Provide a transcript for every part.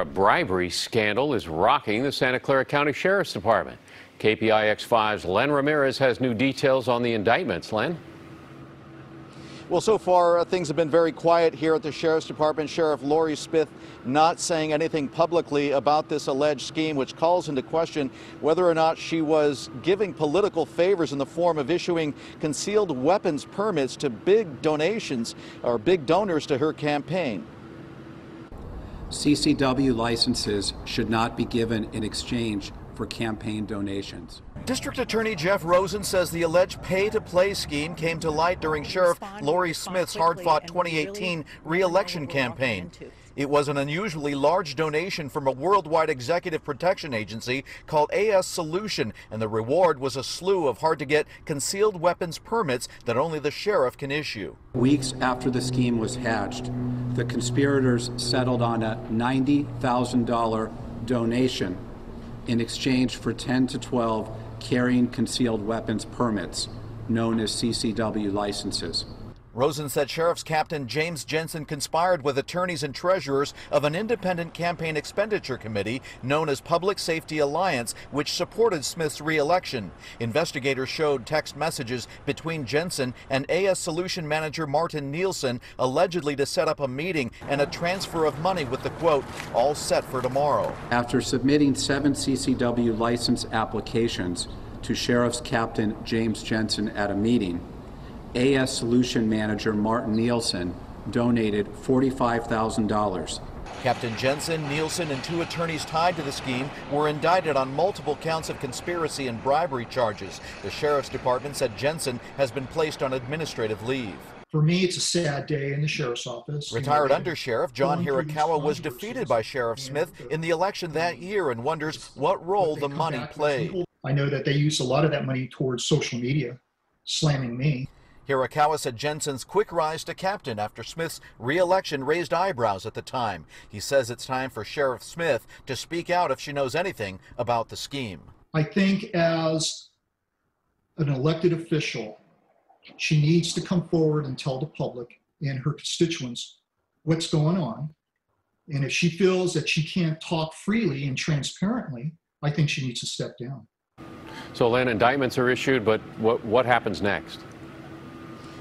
A bribery scandal is rocking the Santa Clara County Sheriff's Department. KPIX5's Len Ramirez has new details on the indictments. Len? Well, so far, things have been very quiet here at the Sheriff's Department. Sheriff Lori Smith not saying anything publicly about this alleged scheme, which calls into question whether or not she was giving political favors in the form of issuing concealed weapons permits to big donations or big donors to her campaign. CCW licenses should not be given in exchange for campaign donations. District Attorney Jeff Rosen says the alleged pay-to-play scheme came to light during Sheriff Lori Smith's hard-fought 2018 re-election campaign. It was an unusually large donation from a worldwide executive protection agency called AS Solution, and the reward was a slew of hard-to-get concealed weapons permits that only the sheriff can issue. Weeks after the scheme was hatched, the conspirators settled on a $90,000 donation in exchange for 10 to 12 carrying concealed weapons permits, known as CCW licenses. Rosen said Sheriff's Captain James Jensen conspired with attorneys and treasurers of an independent campaign expenditure committee known as Public Safety Alliance, which supported Smith's re-election. Investigators showed text messages between Jensen and AS Solution manager Martin Nielsen, allegedly to set up a meeting and a transfer of money with the quote, "all set for tomorrow." After submitting 7 CCW license applications to Sheriff's Captain James Jensen at a meeting, AS Solution manager Martin Nielsen donated $45,000. Captain Jensen, Nielsen, and 2 attorneys tied to the scheme were indicted on multiple counts of conspiracy and bribery charges. The Sheriff's Department said Jensen has been placed on administrative leave. For me, it's a sad day in the Sheriff's Office. Retired Undersheriff John Hirakawa was defeated by Sheriff Smith in the election that year and wonders what role the money played. I know that they used a lot of that money towards social media, slamming me. Hirakawa said Jensen's quick rise to captain after Smith's re-election raised eyebrows at the time. He says it's time for Sheriff Smith to speak out if she knows anything about the scheme. I think as an elected official, she needs to come forward and tell the public and her constituents what's going on. And if she feels that she can't talk freely and transparently, I think she needs to step down. So, Len, indictments are issued, but what happens next?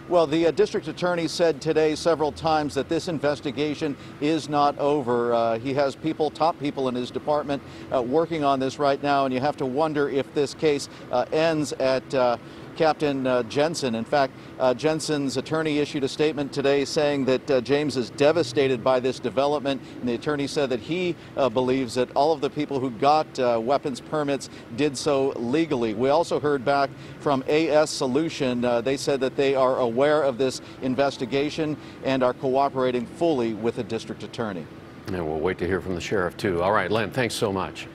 Well, the district attorney said today several times that this investigation is not over. He has top people in his department working on this right now, and you have to wonder if this case ends at Captain Jensen. In fact, Jensen's attorney issued a statement today saying that James is devastated by this development, and the attorney said that he believes that all of the people who got weapons permits did so legally. We also heard back from AS Solution. They said that they are aware of this investigation and are cooperating fully with the district attorney. And we'll wait to hear from the sheriff, too. All right, Len, thanks so much.